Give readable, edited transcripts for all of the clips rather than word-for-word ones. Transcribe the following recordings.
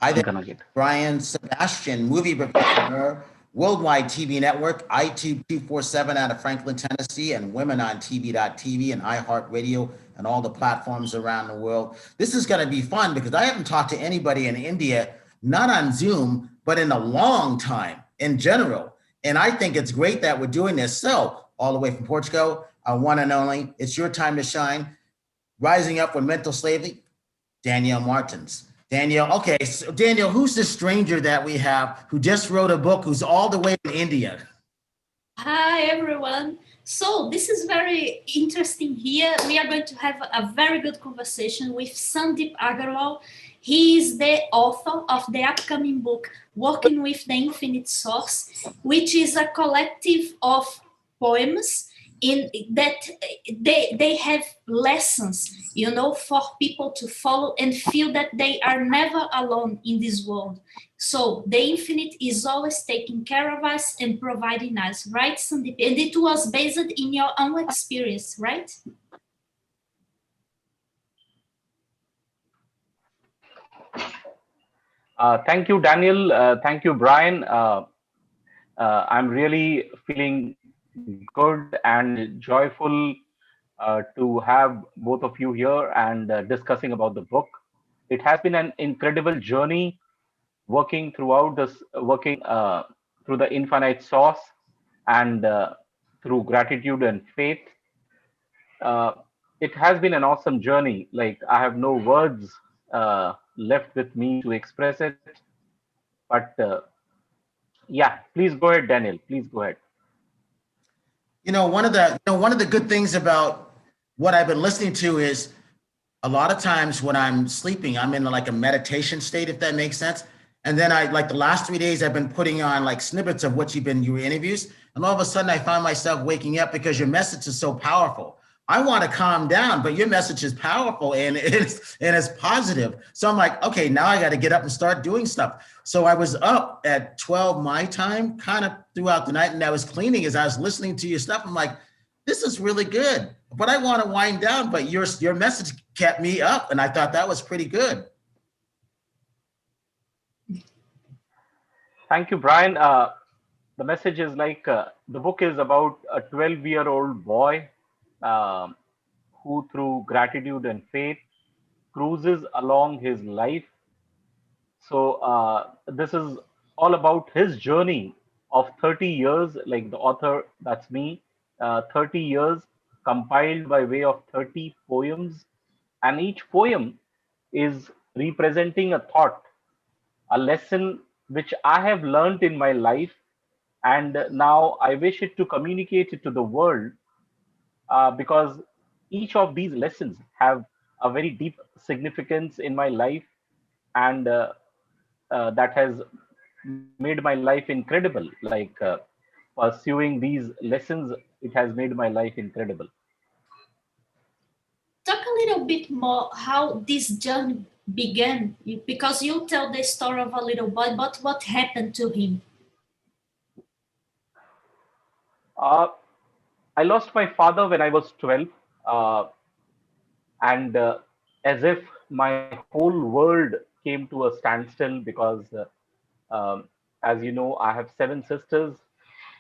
Hi there, Gonna get. Brian Sebastian, movie reviewer, Worldwide TV Network, iTube 247 out of Franklin, Tennessee, and Women on TV.tv and iHeartRadio and all the platforms around the world. This is going to be fun because I haven't talked to anybody in India, not on Zoom, but in a long time in general. And I think it's great that we're doing this. So, all the way from Portugal, our one and only, it's your time to shine. Rising up from mental slavery, Danielle Martins. Danielle, okay, so Danielle, who's the stranger that we have who just wrote a book who's all the way in India? Hi everyone. So this is very interesting here. We are going to have a very good conversation with Sandeep Agarwal. He is the author of the upcoming book Working with the Infinite Source, which is a collective of poems in that they have lessons, for people to follow and feel that they are never alone in this world. So the infinite is always taking care of us and providing us, right, Sandeep? And it was based in your own experience, right? Thank you, Daniel. Thank you, Brian. I'm really feeling good and joyful to have both of you here and discussing about the book. It has been an incredible journey working throughout this, working through the infinite source and through gratitude and faith. Uh, it has been an awesome journey. Like, I have no words left with me to express it. But yeah, please go ahead, Daniel. Please go ahead. One of the good things about what I've been listening to is a lot of times when I'm sleeping, I'm in like a meditation state, if that makes sense. And then I like the last 3 days, I've been putting on like snippets of what you've been your interviews, and all of a sudden I find myself waking up because your message is so powerful. I want to calm down, but your message is powerful and it's positive. So I'm like, okay, now I got to get up and start doing stuff. So I was up at 12 my time, kind of throughout the night, and I was cleaning as I was listening to your stuff. I'm like, this is really good, but I want to wind down. But your message kept me up, and I thought that was pretty good. Thank you, Brian. The message is like the book is about a 12-year-old boy um, who, through gratitude and faith, cruises along his life. So, this is all about his journey of 30 years, like the author, that's me, 30 years compiled by way of 30 poems. And each poem is representing a thought, a lesson which I have learned in my life, and now I wish it to communicate it to the world, because each of these lessons have a very deep significance in my life, and that has made my life incredible. Like pursuing these lessons, it has made my life incredible. Talk a little bit more how this journey began, because you tell the story of a little boy, but what happened to him? Uh, I lost my father when I was 12, uh, and as if my whole world came to a standstill because, um, as you know, I have seven sisters,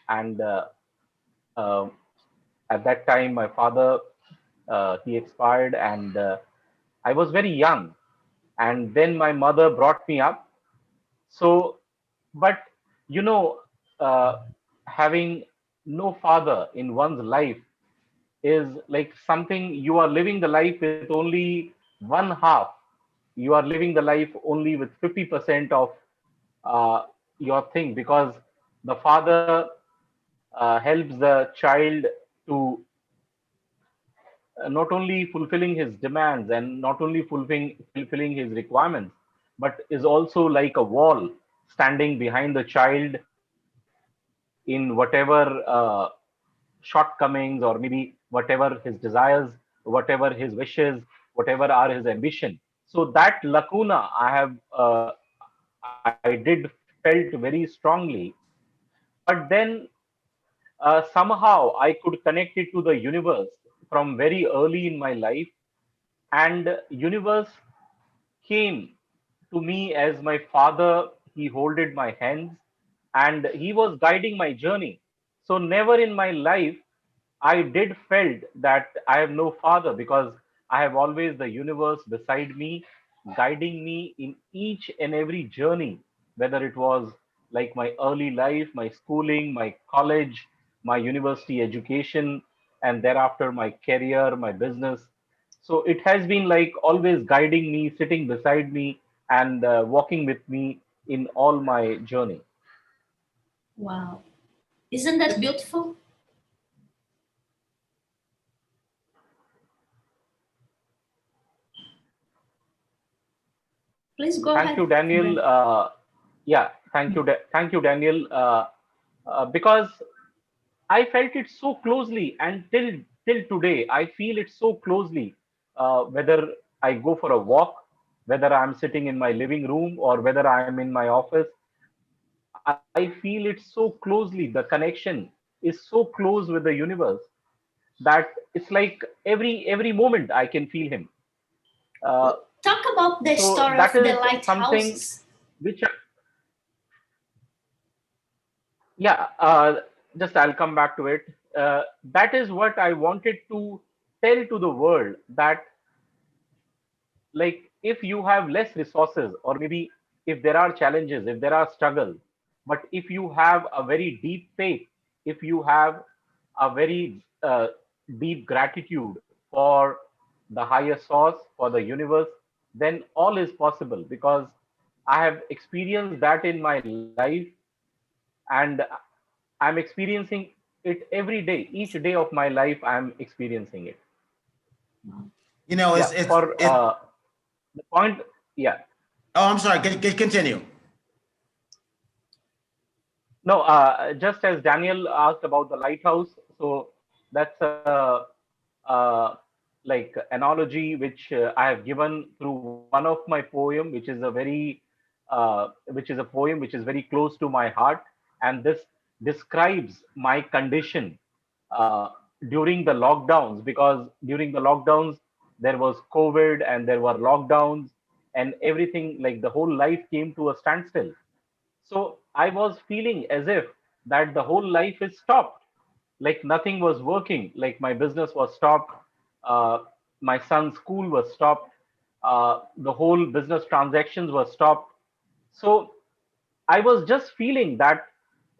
and uh, at that time, my father he expired, and I was very young. And then my mother brought me up. So, but you know, uh, having no father in one's life is like something you are living the life with only one half. You are living the life only with 50% of uh, your thing, because the father helps the child to not only fulfilling his demands and not only fulfilling his requirements, but is also like a wall standing behind the child in whatever shortcomings, or maybe whatever his desires, whatever his wishes, whatever are his ambition. So that lacuna I did felt very strongly. But then somehow I could connect it to the universe from very early in my life, and universe came to me as my father. He holded my hands and he was guiding my journey. So never in my life I did felt that I have no father, because I have always the universe beside me, guiding me in each and every journey, whether it was like my early life, my schooling, my college, my university education, and thereafter my career, my business. So it has been like always guiding me, sitting beside me, and walking with me in all my journey. Wow. Isn't that beautiful? Please go Thank ahead, you, Daniel. Brent. Yeah, thank you, Daniel. Because I felt it so closely, and till today, I feel it so closely. Whether I go for a walk, whether I'm sitting in my living room, or whether I'm in my office, I feel it so closely. The connection is so close with the universe that it's like every moment I can feel him. Uh, Talk about the so story that of the is something lighthouses. which Yeah, just I'll come back to it. That is what I wanted to tell to the world, that like if you have less resources, or maybe if there are challenges, if there are struggles, but if you have a very deep faith, if you have a very deep gratitude for the higher source, for the universe, then all is possible, because I have experienced that in my life, and I'm experiencing it every day. Each day of my life, I'm experiencing it. You know, Yeah. For it. the point, yeah. Oh, I'm sorry. Continue. No, just as Daniel asked about the lighthouse, so that's a like analogy which I have given through one of my poem, which is a very which is a poem which is very close to my heart, and this describes my condition uh, during the lockdowns, because during the lockdowns there was COVID and there were lockdowns, and everything, like the whole life came to a standstill. So I was feeling as if that the whole life is stopped, like nothing was working, like my business was stopped, uh, my son's school was stopped, the whole business transactions were stopped. So I was just feeling that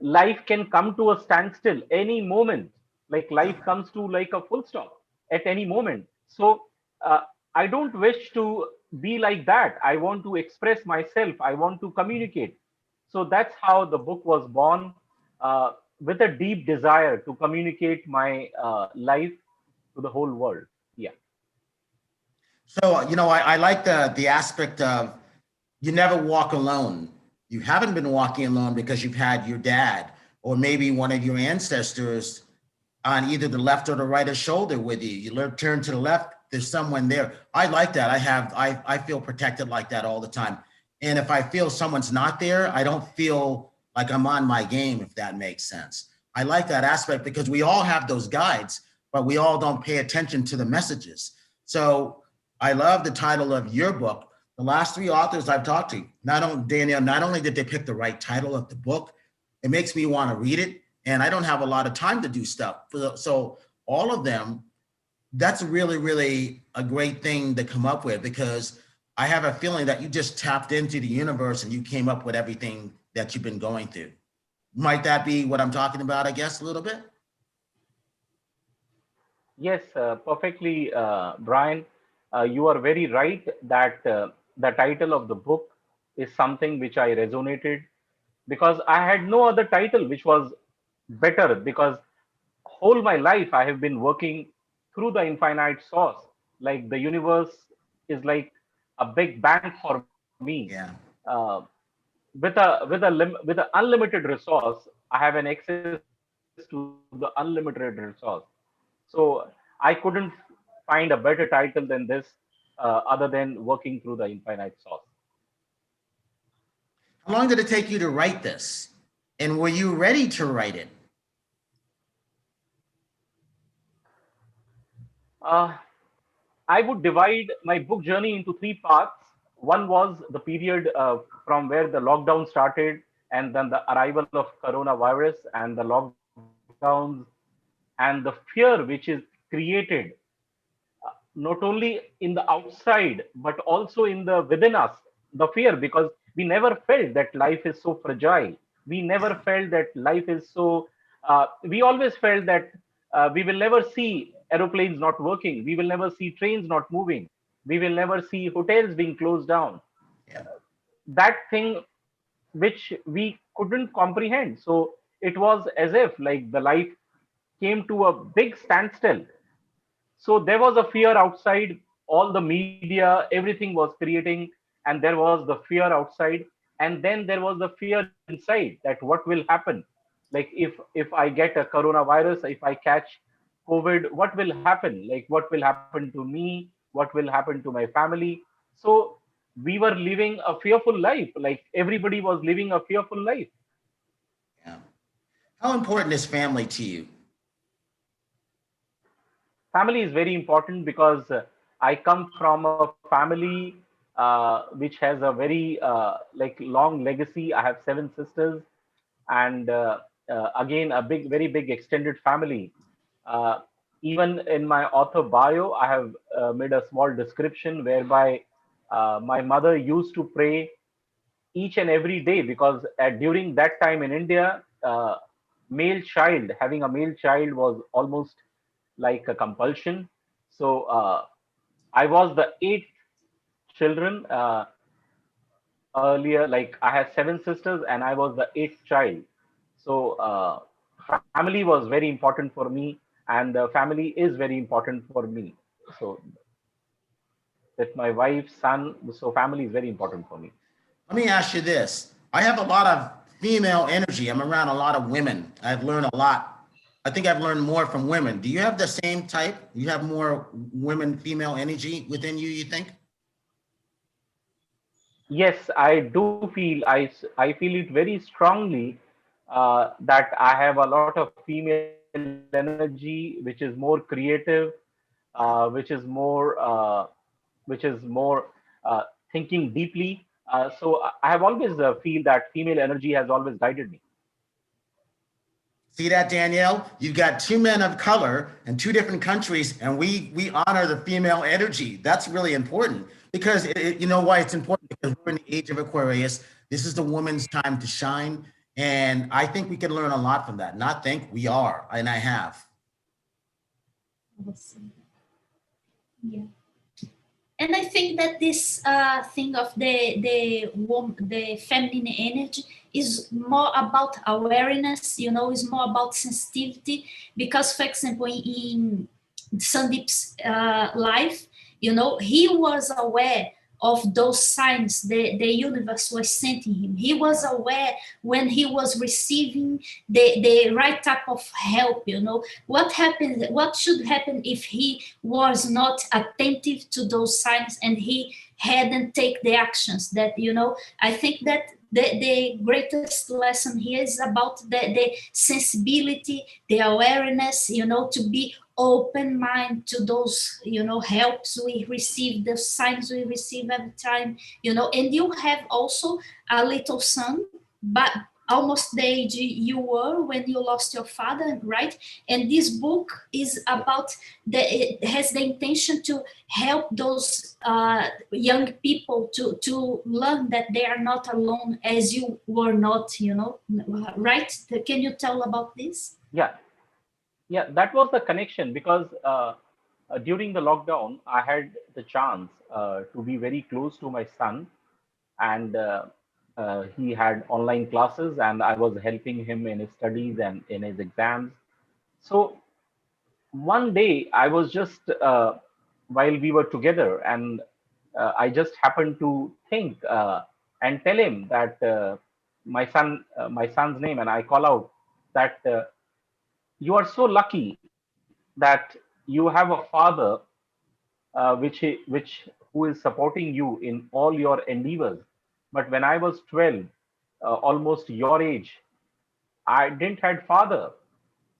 life can come to a standstill any moment. Like life comes to like a full stop at any moment. So uh, I don't wish to be like that. I want to express myself. I want to communicate. So that's how the book was born, with a deep desire to communicate my life to the whole world. Yeah. So, I like the aspect of you never walk alone. You haven't been walking alone because you've had your dad or maybe one of your ancestors on either the left or the right of shoulder with you. Turn to the left, there's someone there. I like that. I feel protected like that all the time. And if I feel someone's not there, I don't feel like I'm on my game, if that makes sense. I like that aspect because we all have those guides, but we all don't pay attention to the messages. So I love the title of your book. The last three authors I've talked to, Danielle, not only did they pick the right title of the book, it makes me want to read it. And I don't have a lot of time to do stuff. So all of them, that's really, really a great thing to come up with because I have a feeling that you just tapped into the universe and you came up with everything that you've been going through. Might that be what I'm talking about, I guess, a little bit? Yes, perfectly, Brian. You are very right that the title of the book is something which I resonated, because I had no other title which was better, because whole my life I have been working through the infinite source. Like the universe is like a big bank for me. Yeah. Uh, with an unlimited resource, I have an access to the unlimited resource. So I couldn't find a better title than this, other than working through the infinite source. How long did it take you to write this? And were you ready to write it? Uh, I would divide my book journey into three parts. One was the period from where the lockdown started, and then the arrival of coronavirus and the lockdowns, and the fear which is created not only in the outside but also in the within us, the fear, because we never felt that life is so fragile. We never felt that life is so we always felt that we will never see aeroplanes not working, we will never see trains not moving, we will never see hotels being closed down. Yeah. That thing which we couldn't comprehend. So it was as if like the life came to a big standstill. So there was a fear outside, all the media, everything was creating, and there was the fear outside, and then there was the fear inside that what will happen. Like if I get a coronavirus, if I catch COVID, what will happen? Like what will happen to me? What will happen to my family? So we were living a fearful life. Like everybody was living a fearful life. Yeah. How important is family to you? Family is very important because I come from a family which has a very like long legacy. I have seven sisters, and again a big, very big extended family. Uh, Even in my author bio, I have made a small description whereby my mother used to pray each and every day, because during that time in India, having a male child was almost like a compulsion. So I was the eighth children earlier. Like I had seven sisters, and I was the eighth child. So family was very important for me, and family is very important for me. So with my wife, son, so family is very important for me. Let me ask you this. I have a lot of female energy. I'm around a lot of women. I've learned a lot. I think I've learned more from women. Do you have the same type? You have more women, female energy within you, you think? Yes, I do feel I feel it very strongly that I have a lot of female energy, which is more creative, which is more thinking deeply. So I have always feel that female energy has always guided me. See that, Danielle? You've got two men of color in two different countries, and we honor the female energy. That's really important because you know why it's important? Because we're in the age of Aquarius. This is the woman's time to shine, and I think we can learn a lot from that. Not think, we are, and I have. Awesome. Yeah. And I think that this thing of the feminine energy is more about awareness, you know, is more about sensitivity. Because, for example, in Sandeep's life, you know, he was aware of those signs the universe was sending him. He was aware when he was receiving the right type of help, you know. What happened, what should happen if he was not attentive to those signs and he hadn't take the actions that, you know. I think that the greatest lesson here is about the sensibility, the awareness, you know, to be open mind to those, you know, helps we receive, the signs we receive every time, you know. And you have also a little son, but almost the age you were when you lost your father, right? And this book is about it has the intention to help those young people to learn that they are not alone as you were not, you know, right? Can you tell about this? Yeah, yeah, that was the connection, because during the lockdown, I had the chance to be very close to my son, and he had online classes, and I was helping him in his studies and in his exams. So one day I was just while we were together, and I just happened to think and tell him that my son's name, and I call out that you are so lucky that you have a father who is supporting you in all your endeavors. But when I was 12, almost your age, I didn't had father.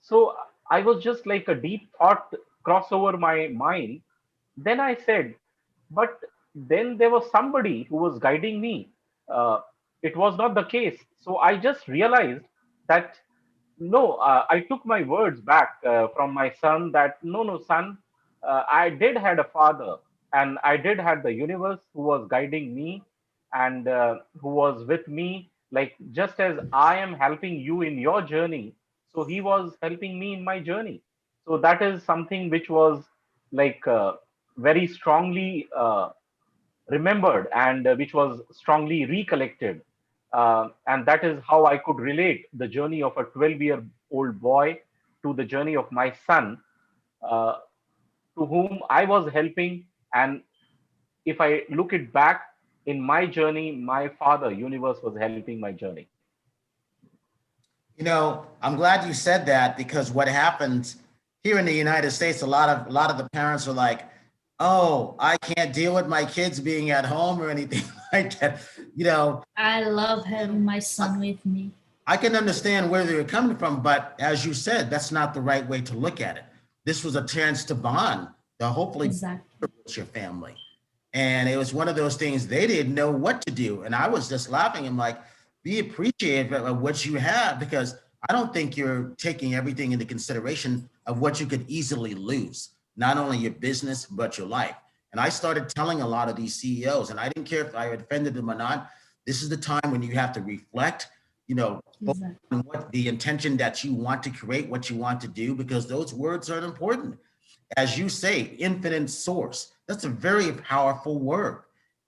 So I was just like a deep thought cross over my mind. Then I said, but then there was somebody who was guiding me. Uh, it was not the case. So I just realized that no, I took my words back from my son that no, no, son, I did had a father, and I did had the universe who was guiding me and who was with me. Like just as I am helping you in your journey, so he was helping me in my journey. So that is something which was like very strongly remembered and which was strongly recollected. And that is how I could relate the journey of a 12-year-old boy to the journey of my son, uh, to whom I was helping. And if I look it back in my journey, my father, universe, was helping my journey. You know, I'm glad you said that because what happens here in the United States, a lot of the parents are like, "Oh, I can't deal with my kids being at home or anything like that." You know, I love having my son with me. I can understand where they're coming from, but as you said, that's not the right way to look at it. This was a chance to bond, to hopefully Exactly. with your family. And it was one of those things they didn't know what to do. And I was just laughing. I'm like, be appreciative of what you have because I don't think you're taking everything into consideration of what you could easily lose, not only your business, but your life. And I started telling a lot of these CEOs, and I didn't care if I offended them or not. This is the time when you have to reflect, you know, Exactly. on what the intention that you want to create, what you want to do, because those words are important. As you say, infinite source. That's a very powerful word.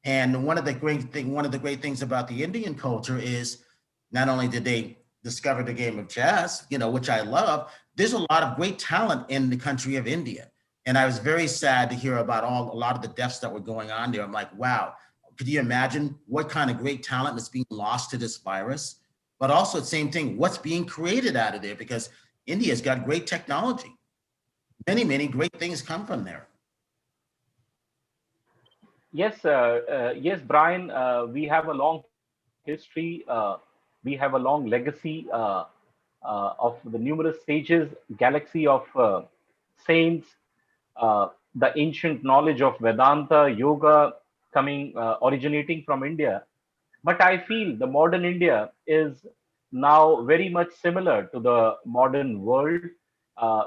And one of the great things about the Indian culture is not only did they discover the game of chess, you know, which I love, there's a lot of great talent in the country of India. And I was very sad to hear about a lot of the deaths that were going on there. I'm like, wow, could you imagine what kind of great talent is being lost to this virus? But also the same thing, what's being created out of there because India's got great technology. Many great things come from there. Yes, yes, Brian. We have a long history. We have a long legacy of the numerous sages, galaxy of saints, the ancient knowledge of Vedanta, yoga, coming originating from India. But I feel the modern India is now very much similar to the modern world, uh,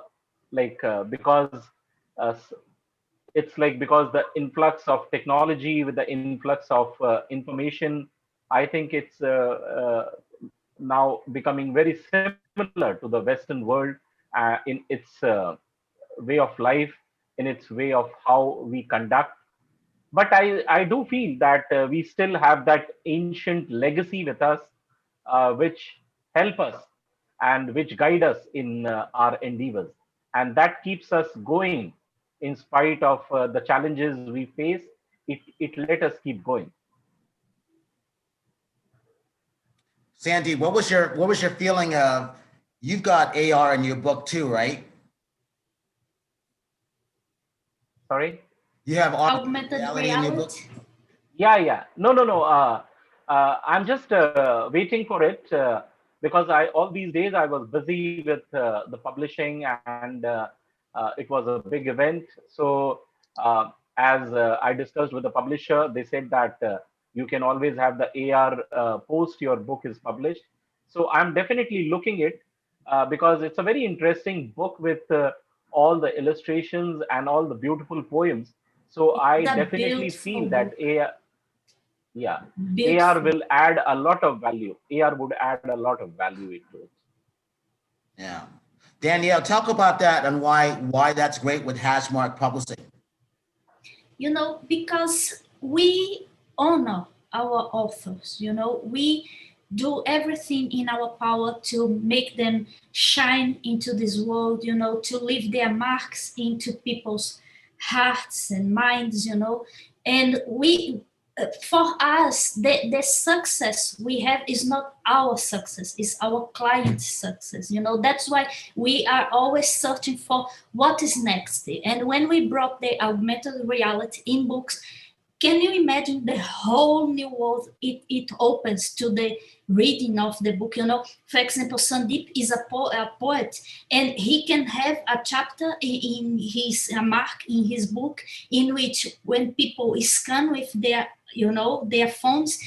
because uh, it's like because the influx of technology with the influx of information, I think it's now becoming very similar to the Western world in its way of life, in its way of how we conduct. But I do feel that we still have that ancient legacy with us, which help us and which guide us in our endeavors. And that keeps us going in spite of the challenges we face. It let us keep going. Sandy, what was your feeling of you've got AR in your book too, right? Sorry? You have augmented Augmented reality in your book? reality. Yeah, yeah. No, no, no. I'm just waiting for it because all these days I was busy with the publishing and it was a big event. So as I discussed with the publisher, they said that you can always have the AR post your book is published. So I'm definitely looking it because it's a very interesting book with all the illustrations and all the beautiful poems. So It's I a definitely beautiful feel that book. yeah, AR Beautiful. will add a lot of value. AR would add a lot of value into it. Yeah. Danielle, talk about that and why that's great with Hashmark Publishing. Because we honor our authors, we do everything in our power to make them shine into this world, to leave their marks into people's hearts and minds, and for us, the success we have is not our success, it's our client's success. That's why we are always searching for what is next. And when we brought the augmented reality in books, can you imagine the whole new world it opens to the reading of the book? For example, Sandeep is a poet, and he can have a chapter in his a mark in his book in which when people scan with their phones,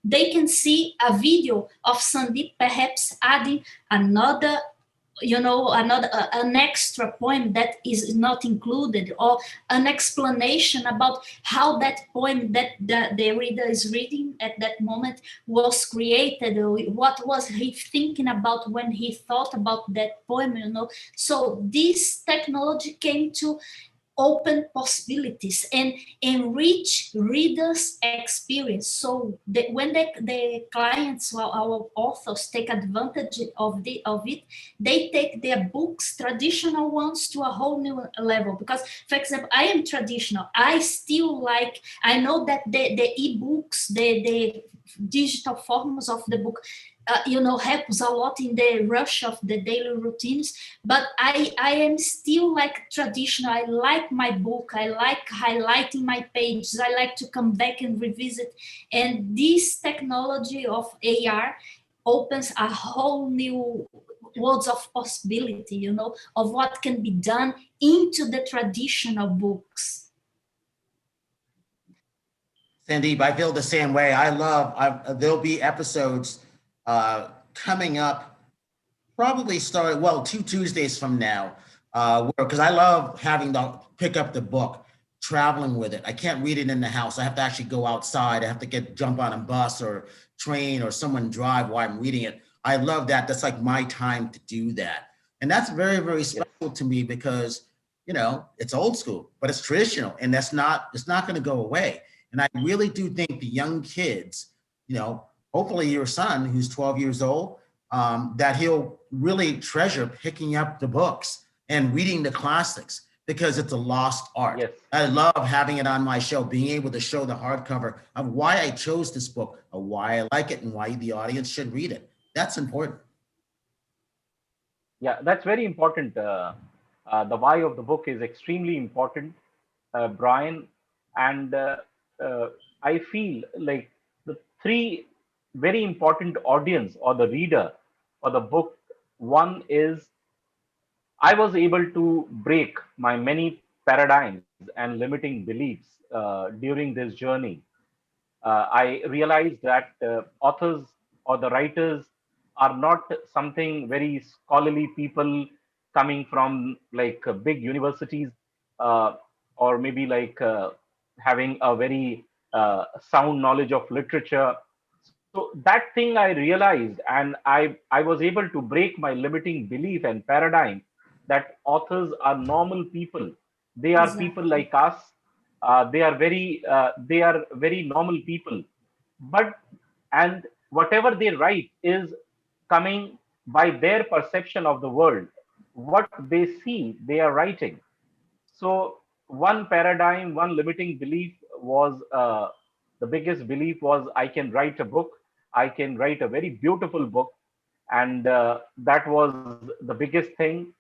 they can see a video of Sandeep perhaps adding another an extra poem that is not included, or an explanation about how that poem that the reader is reading at that moment was created, or what was he thinking about when he thought about that poem. So this technology came to open possibilities and enrich readers' experience. So when the clients, well, our authors, take advantage of it, they take their books, traditional ones, to a whole new level. Because, for example, I am traditional. I still like. I know that the e-books, the digital forms of the book, helps a lot in the rush of the daily routines, but I am still like traditional. I like my book. I like highlighting my pages. I like to come back and revisit. And this technology of AR opens a whole new worlds of possibility, of what can be done into the traditional books. Sandeep, I feel the same way. There'll be episodes coming up, probably start, well, 2 Tuesdays from now, because I love having to pick up the book, traveling with it. I can't read it in the house. I have to actually go outside. I have to jump on a bus or train or someone drive while I'm reading it. I love that. That's like my time to do that. And that's very, very special to me because, it's old school, but it's traditional, and it's not going to go away. And I really do think the young kids, hopefully your son who's 12 years old, that he'll really treasure picking up the books and reading the classics because it's a lost art. Yes. I love having it on my show, being able to show the hardcover of why I chose this book, or why I like it, and why the audience should read it. That's important. Yeah, that's very important. The why of the book is extremely important, Brian. And uh, I feel like the three very important audience or the reader for the book. One is I was able to break my many paradigms and limiting beliefs during this journey. I realized that authors or the writers are not something very scholarly people coming from like big universities, uh, or maybe like having a very sound knowledge of literature. So that thing I realized, and I was able to break my limiting belief and paradigm that authors are normal people. They are people Exactly. like us. They are very normal people, but and whatever they write is coming by their perception of the world. What they see, they are writing. So one paradigm, one limiting belief was the biggest belief was I can write a book, I can write a very beautiful book, and that was the biggest thing.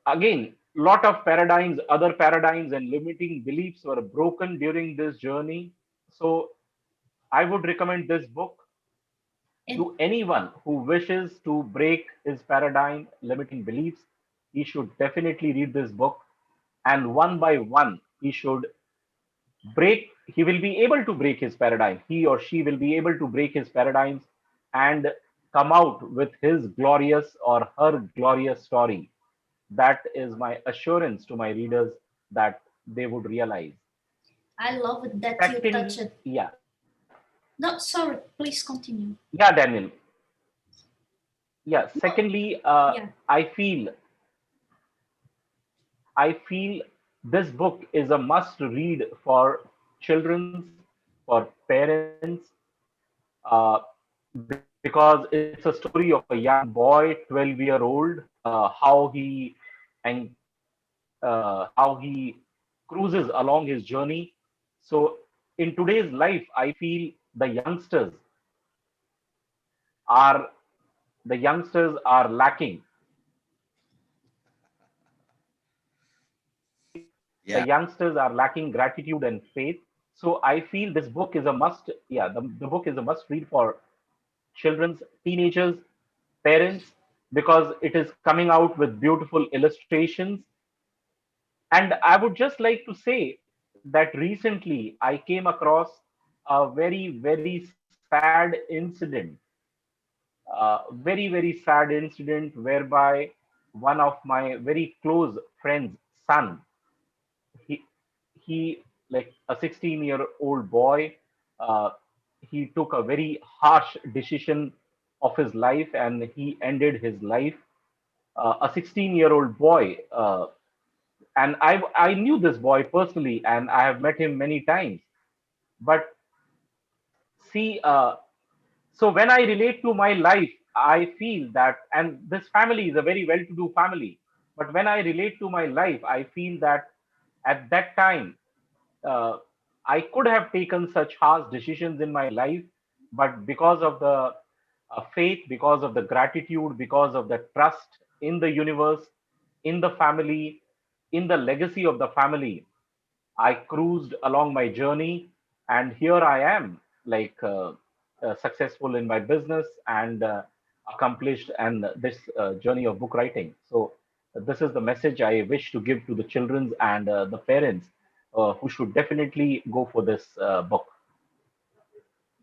Again, lot of paradigms, other paradigms and limiting beliefs were broken during this journey. So I would recommend this book And to anyone who wishes to break his paradigm, limiting beliefs. He should definitely read this book, and one by one, he will be able to break his paradigm. He or she will be able to break his paradigms and come out with his glorious or her glorious story. That is my assurance to my readers that they would realize. I love it that you touch Second, it. yeah, No, sorry, please continue. yeah, Daniel. Yeah. No, Secondly, yeah. I feel this book is a must read for children, for parents, uh, because it's a story of a young boy, 12-year-old, and how he cruises along his journey. So in today's life, I feel are the youngsters are lacking The Yeah. youngsters are lacking gratitude and faith. So I feel this book is a must. Yeah, the book is a must read for children's, teenagers, parents, because it is coming out with beautiful illustrations. And I would just like to say that recently I came across a very sad incident, very sad incident whereby one of my very close friends' son, he he like a 16-year-old boy, uh, he took a very harsh decision of his life and he ended his life. A 16-year-old boy, and I knew this boy personally, and I have met him many times. But see, so when I relate to my life, I feel that, and this family is a very well-to-do family. But when I relate to my life, I feel that at that time, uh, I could have taken such harsh decisions in my life, but because of the faith, because of the gratitude, because of the trust in the universe, in the family, in the legacy of the family, I cruised along my journey, and here I am, successful in my business and accomplished and this journey of book writing. So this is the message I wish to give to the children and the parents who should definitely go for this book.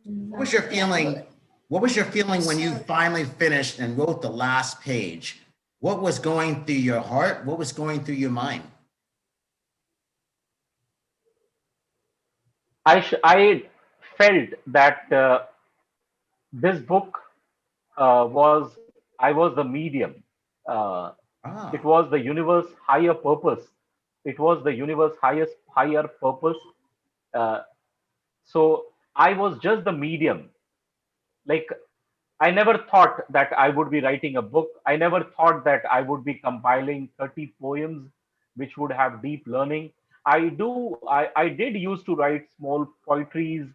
What was your feeling? What was your feeling when you finally finished and wrote the last page? What was going through your heart? What was going through your mind? I felt that this book was I was the medium. Uh, it Ah, was the universe higher purpose. It was the universe highest higher purpose. Uh, so I was just the medium. Like, I never thought that I would be writing a book. I never thought that I would be compiling 30 poems which would have deep learning. I did used to write small poetries.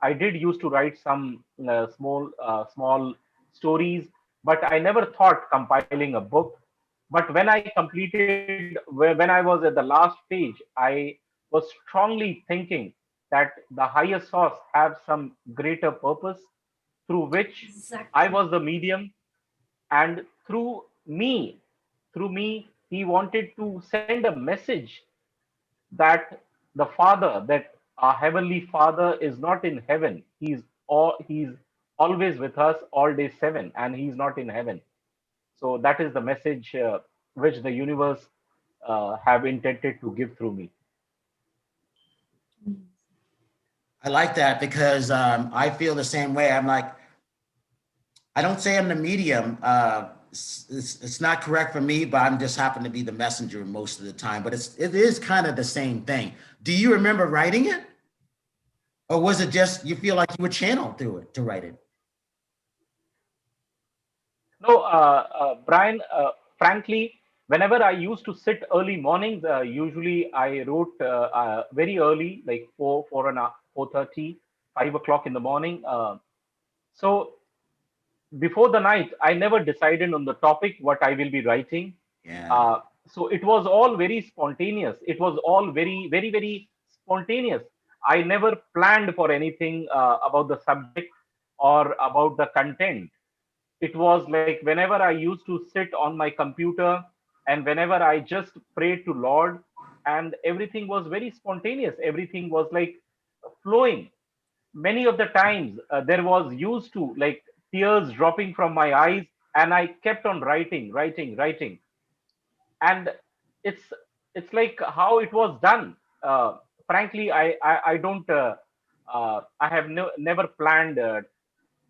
I did used to write some small stories, but I never thought compiling a book. But when I completed, when I was at the last page, I was strongly thinking that the higher source have some greater purpose through which I Exactly. was the medium, and through me, he wanted to send a message that the Father, that our heavenly Father is not in heaven. He's always with us all day seven, and he's not in heaven. So that is the message which the universe have intended to give through me. I like that because I feel the same way. I'm like, I don't say I'm the medium. It's not correct for me, but I'm just happen to be the messenger most of the time. But it is kind of the same thing. Do you remember writing it, or was it just you feel like you were channeled through it to write it? No, Brian, frankly, whenever I used to sit early mornings, usually I wrote very early, like 4:30, 5 o'clock in the morning. So before the night, I never decided on the topic what I will be writing. Yeah. So it was all very spontaneous. It was all very spontaneous. I never planned for anything about the subject or about the content. It was like whenever I used to sit on my computer and whenever I just prayed to Lord, and everything was very spontaneous. Everything was like flowing. Many of the times there was used to like tears dropping from my eyes, and I kept on writing, and it's it's like how it was done. Frankly, I don't. I have never planned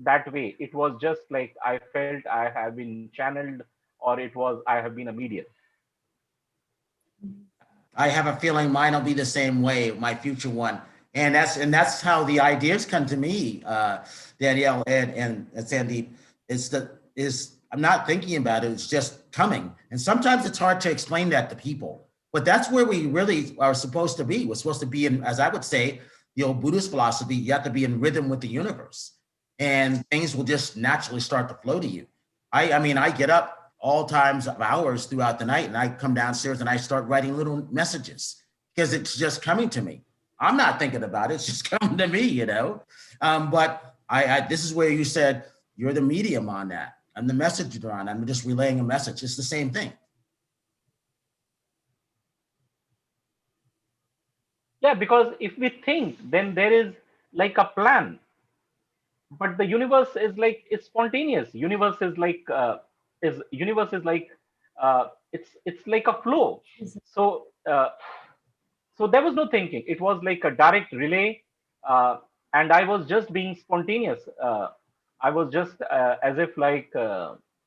that way. It was just like I felt I have been channeled, or it was I have been a medium. I have a feeling mine will be the same way, my future one. And that's how the ideas come to me, Danielle and Sandeep. Is I'm not thinking about it, it's just coming. And sometimes it's hard to explain that to people. But that's where we really are supposed to be. We're supposed to be in, as I would say, the old Buddhist philosophy, you have to be in rhythm with the universe. And things will just naturally start to flow to you. I mean, I get up all times of hours throughout the night and I come downstairs and I start writing little messages because it's just coming to me. I'm not thinking about it. It's just coming to me, you know? But this is where you said you're the medium on that. I'm the messenger on. I'm just relaying a message. It's the same thing. Yeah, because if we think, then there is like a plan, but the universe is like it's spontaneous. Universe is like it's like a flow. So so there was no thinking. It was like a direct relay, uh, and I was just being spontaneous. I was just as if like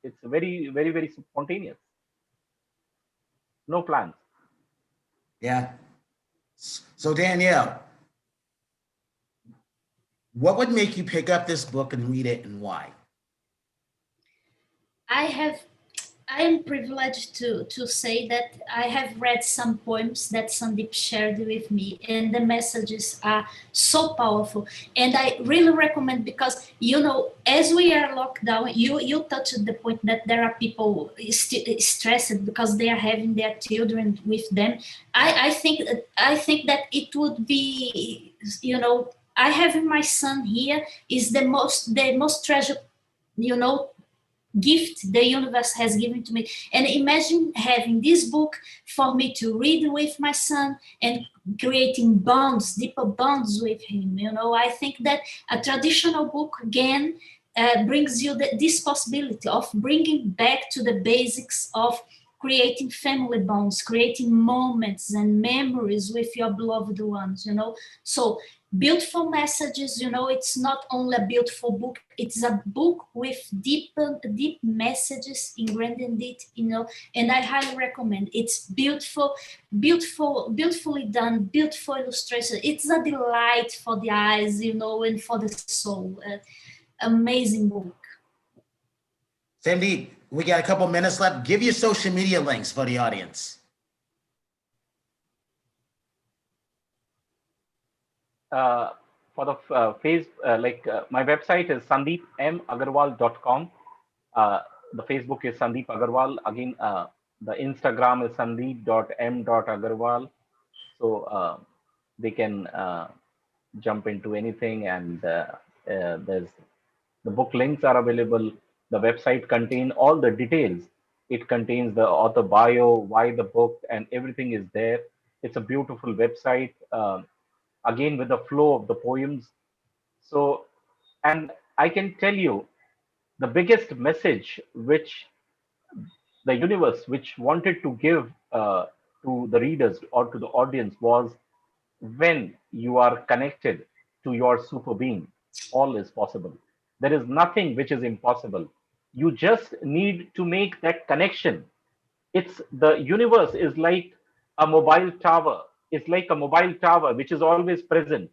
it's very spontaneous. No plans. Yeah. So Danielle, what would make you pick up this book and read it, and why? I am privileged to say that I have read some poems that Sandeep shared with me, and the messages are so powerful. And I really recommend, because as we are locked down, you touched the point that there are people stressed because they are having their children with them. I think that it would be, I have my son here, is the most treasured, you know gift the universe has given to me. And imagine having this book for me to read with my son and creating bonds, deeper bonds with him. I think that a traditional book again brings you this possibility of bringing back to the basics of creating family bonds, creating moments and memories with your beloved ones. So beautiful messages. It's not only a beautiful book, it's a book with deep messages ingrained in it. And I highly recommend. It's beautifully done, beautiful illustration. It's a delight for the eyes, and for the soul. Amazing book. Sandeep, we got a couple minutes left. Give your social media links for the audience. For the face, my website is sandeepmagarwal.com. The Facebook is Sandeep Agarwal. Again, the Instagram is sandeep.m.agarwal. So they can jump into anything, and there's the book links are available. The website contains all the details. It contains the author bio, why the book, and everything is there. It's a beautiful website. Again, with the flow of the poems. So, and I can tell you the biggest message which the universe which wanted to give to the readers or to the audience was, when you are connected to your super being, all is possible. There is nothing which is impossible. You just need to make that connection. It's the universe is like a mobile tower. It's like a mobile tower which is always present.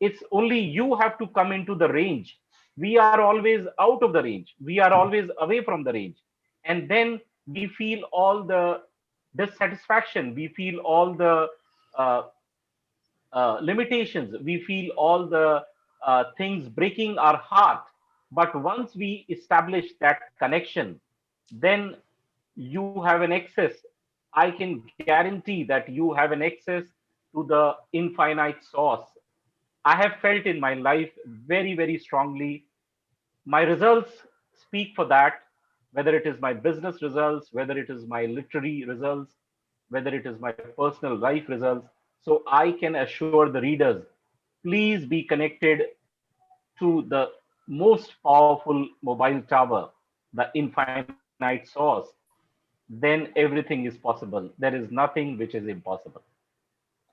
It's only you have to come into the range. We are always out of the range. We are always away from the range. And then we feel all the dissatisfaction. We feel all the uh, limitations. We feel all the things breaking our heart. But once we establish that connection, then you have an access. I can guarantee that you have an access to the infinite source. I have felt in my life very strongly. My results speak for that, whether it is my business results, whether it is my literary results, whether it is my personal life results. So I can assure the readers, please be connected to the most powerful mobile tower, the infinite source. Then everything is possible. There is nothing which is impossible.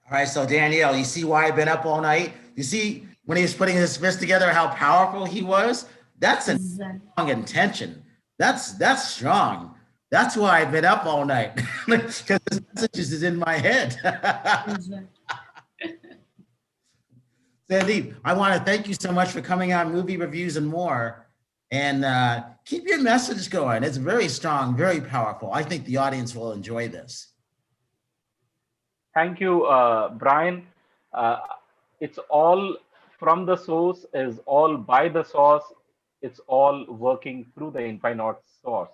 All right, so Danielle, you see why I've been up all night? You see when he was putting his fist together, how powerful he was? That's a strong intention. That's strong. That's why I've been up all night, because this message is in my head. Sandeep, I want to thank you so much for coming on Movie Reviews and More. And keep your message going. It's very strong, very powerful. I think the audience will enjoy this. Thank you, Brian. Uh, it's all from the source, is all by the source. It's all working through the infinite source.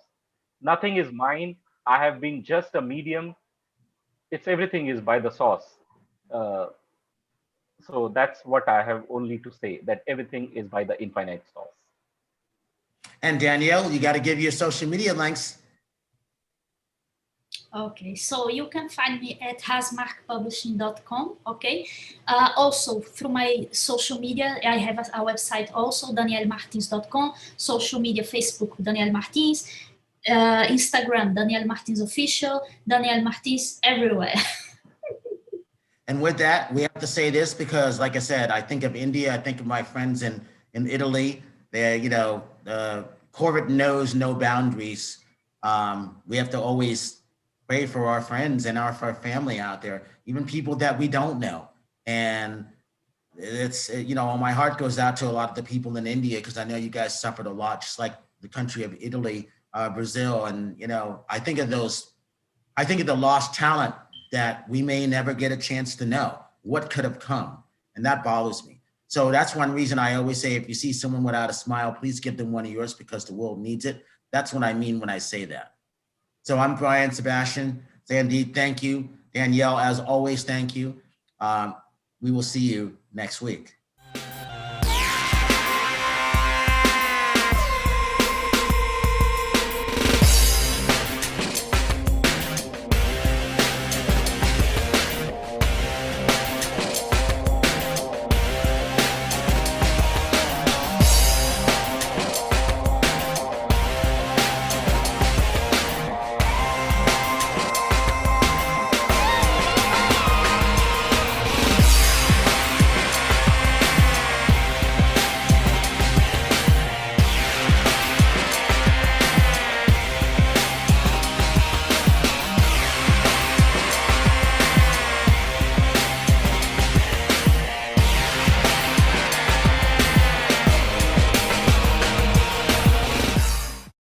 Nothing is mine. I have been just a medium. It's everything is by the source. So that's what I have only to say, that everything is by the infinite source. And Danielle, you got to give your social media links. Okay, so you can find me at hasmarkpublishing.com. Okay, also through my social media, I have a website also, daniellemartins.com. Social media, Facebook, Danielle Martins. Instagram, Danielle Martins Official. Danielle Martins everywhere. And with that, we have to say this because, like I said, I think of India, I think of my friends in Italy. They, COVID knows no boundaries. We have to always pray for our friends and for our family out there, even people that we don't know. And it's, my heart goes out to a lot of the people in India because I know you guys suffered a lot, just like the country of Italy, Brazil. And, I think of the lost talent that we may never get a chance to know what could have come. And that bothers me. So that's one reason I always say, if you see someone without a smile, please give them one of yours because the world needs it. That's what I mean when I say that. So I'm Brian, Sebastian, Sandeep, thank you. Danielle, as always, thank you. We will see you next week.